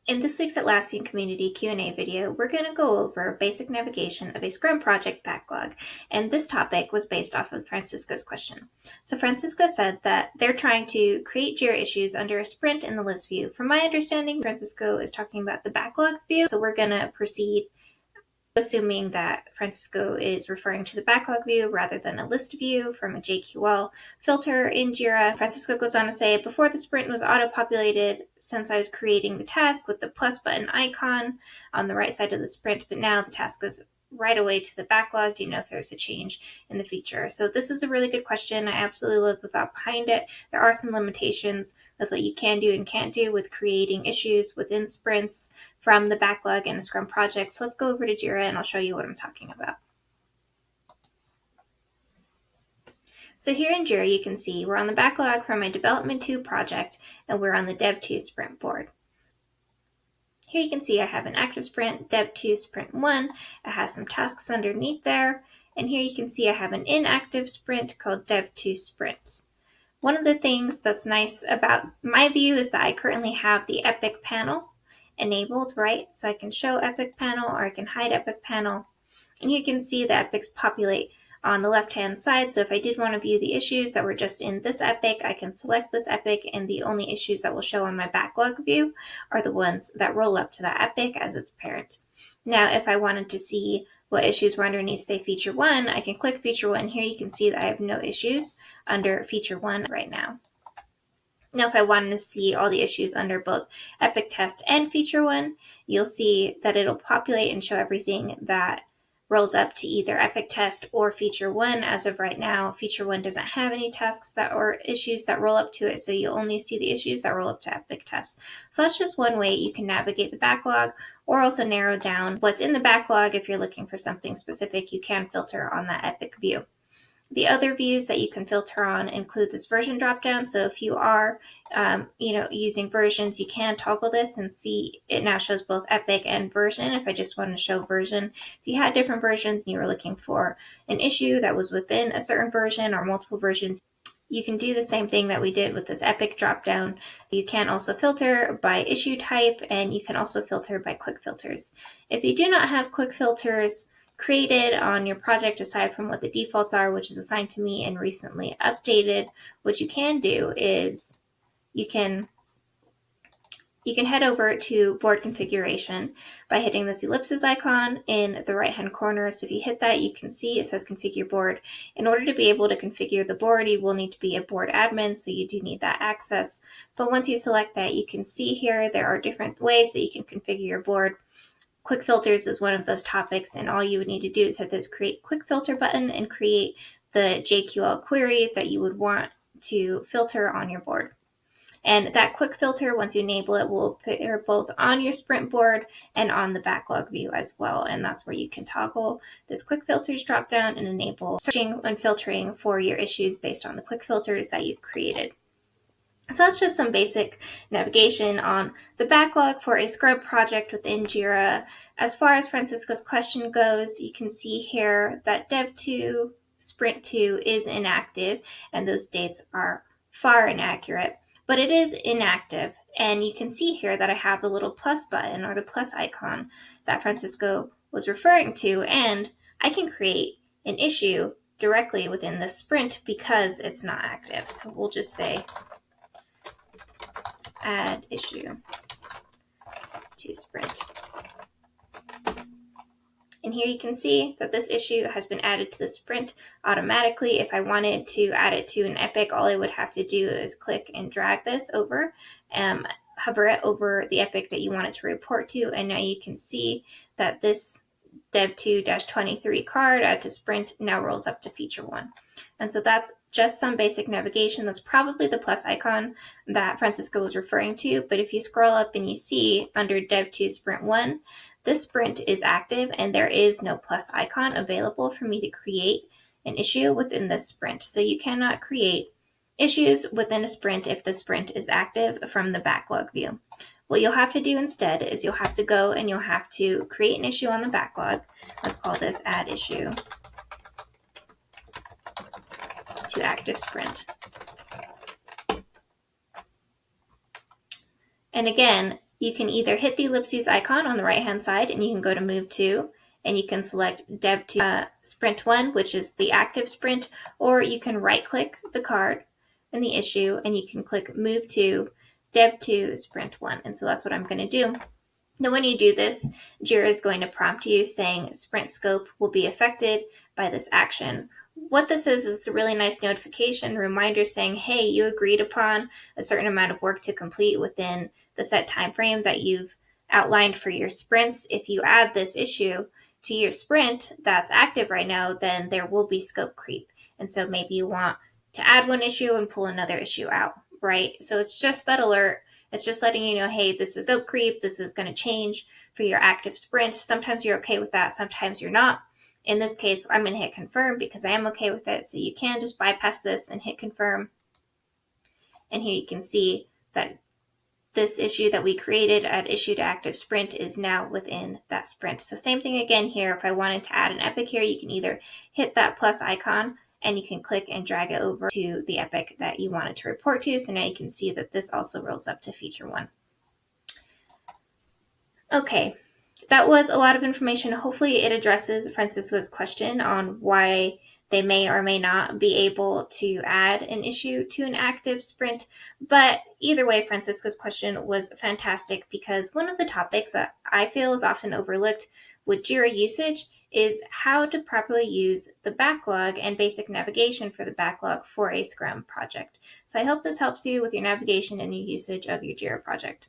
In this week's Atlassian Community Q&A video, we're going to go over basic navigation of a Scrum project backlog, and this topic was based off of Francisco's question. So Francisco said that they're trying to create Jira issues under a sprint in the list view. From my understanding, Francisco is talking about the backlog view, so we're going to proceed assuming that Francisco is referring to the backlog view rather than a list view from a JQL filter in Jira. Francisco goes on to say, before the sprint was auto-populated since I was creating the task with the plus button icon on the right side of the sprint, but now the task goes right away to the backlog. Do you know if there's a change in the feature? So this is a really good question. I absolutely love the thought behind it. There are some limitations with what you can do and can't do with creating issues within sprints from the backlog in a Scrum project. So let's go over to Jira and I'll show you what I'm talking about. So here in Jira, you can see we're on the backlog from my Development 2 project and we're on the Dev 2 sprint board. Here you can see I have an active sprint, Dev 2 sprint 1. It has some tasks underneath there. And here you can see I have an inactive sprint called Dev 2 sprints. One of the things that's nice about my view is that I currently have the Epic panel enabled, right? So I can show Epic panel or I can hide Epic panel. And you can see the epics populate on the left-hand side. So if I did want to view the issues that were just in this epic, I can select this epic, and the only issues that will show on my backlog view are the ones that roll up to that epic as its parent. Now, if I wanted to see what issues were underneath, say, Feature 1, I can click Feature 1. Here you can see that I have no issues under Feature 1 right now. Now, if I wanted to see all the issues under both Epic Test and Feature 1, you'll see that it'll populate and show everything that rolls up to either Epic Test or Feature 1. As of right now, Feature 1 doesn't have any tasks or issues that roll up to it, so you'll only see the issues that roll up to Epic Test. So that's just one way you can navigate the backlog, or also narrow down what's in the backlog. If you're looking for something specific, you can filter on that Epic view. The other views that you can filter on include this version dropdown. So if you are, using versions, you can toggle this and see it now shows both Epic and version. If I just want to show version, if you had different versions and you were looking for an issue that was within a certain version or multiple versions, you can do the same thing that we did with this Epic dropdown. You can also filter by issue type, and you can also filter by quick filters. If you do not have quick filters created on your project, aside from what the defaults are, which is assigned to me and recently updated, what you can do is you can head over to board configuration by hitting this ellipsis icon in the right hand corner. So if you hit that, you can see it says configure board. In order to be able to configure the board, you will need to be a board admin, so you do need that access. But once you select that, you can see here there are different ways that you can configure your board. Quick filters is one of those topics, and all you would need to do is hit this create quick filter button and create the JQL query that you would want to filter on your board. And that quick filter, once you enable it, will appear both on your sprint board and on the backlog view as well. And that's where you can toggle this quick filters dropdown and enable searching and filtering for your issues based on the quick filters that you've created. So that's just some basic navigation on the backlog for a Scrum project within Jira. As far as Francisco's question goes, you can see here that Dev 2, Sprint 2 is inactive, and those dates are far inaccurate, but it is inactive. And you can see here that I have the little plus button or the plus icon that Francisco was referring to, and I can create an issue directly within the sprint because it's not active. So we'll just say add issue to sprint. And here you can see that this issue has been added to the sprint automatically. If I wanted to add it to an epic, all I would have to do is click and drag this over, hover it over the epic that you want it to report to, and now you can see that this Dev2-23 card add to sprint now rolls up to Feature 1. And so that's just some basic navigation. That's probably the plus icon that Francisco was referring to. But if you scroll up and you see under Dev 2 Sprint 1, this sprint is active and there is no plus icon available for me to create an issue within this sprint. So you cannot create issues within a sprint if the sprint is active from the backlog view. What you'll have to do instead is you'll have to go and you'll have to create an issue on the backlog. Let's call this add issue to active sprint. And again, You can either hit the ellipses icon on the right-hand side and you can go to Move To, and you can select Dev to Sprint 1, which is the active sprint, or you can right-click the card in the issue and you can click Move To Dev to Sprint 1. And so that's what I'm going to do. Now, when you do this, Jira is going to prompt you saying sprint scope will be affected by this action. What this is it's a really nice notification reminder saying, hey, you agreed upon a certain amount of work to complete within the set time frame that you've outlined for your sprints. If you add this issue to your sprint that's active right now, then there will be scope creep. And so maybe you want to add one issue and pull another issue out, right? So it's just that alert. It's just letting you know, hey, this is scope creep. This is going to change for your active sprint. Sometimes you're okay with that. Sometimes you're not. In this case, I'm going to hit confirm because I am okay with it. So you can just bypass this and hit confirm. And here you can see that this issue that we created at issue to active sprint is now within that sprint. So same thing again here. If I wanted to add an epic here, you can either hit that plus icon and you can click and drag it over to the epic that you wanted to report to. So now you can see that this also rolls up to feature 1. Okay, that was a lot of information. Hopefully it addresses Francisco's question on why they may or may not be able to add an issue to an active sprint. But either way, Francisco's question was fantastic because one of the topics that I feel is often overlooked with Jira usage is how to properly use the backlog and basic navigation for the backlog for a Scrum project. So I hope this helps you with your navigation and your usage of your Jira project.